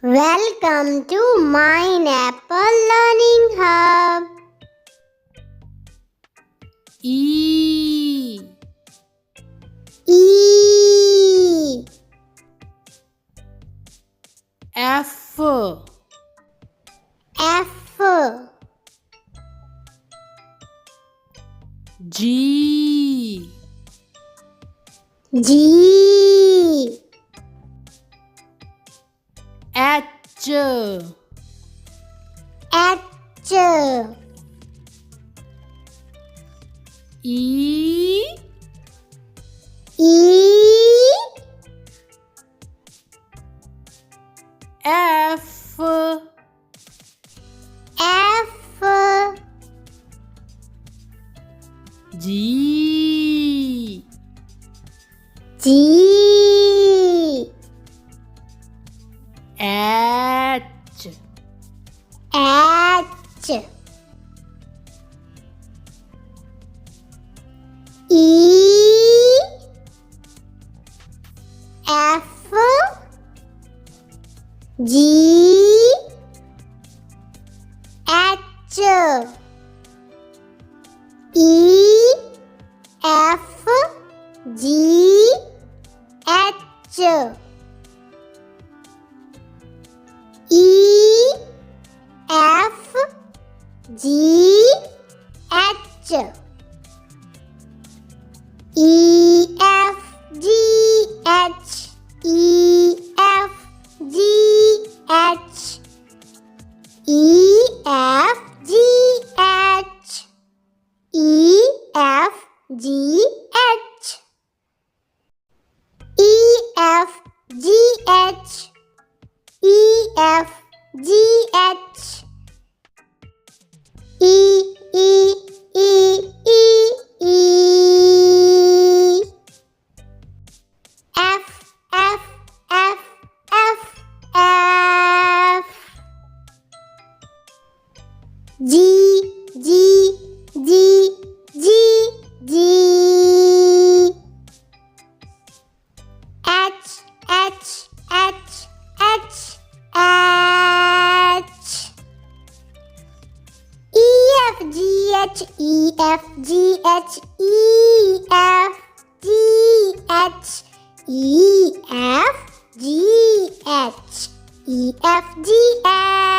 Welcome to Apple Learning Hub. E E F F G G H H E E F F G G H H E F G H E F G H E F G H E F G H E F G H E F G H E F G H E F G H E F G H E E E E F F F F F G G G G G H H H H H E F G H E F G H E F G H E F G H E F G H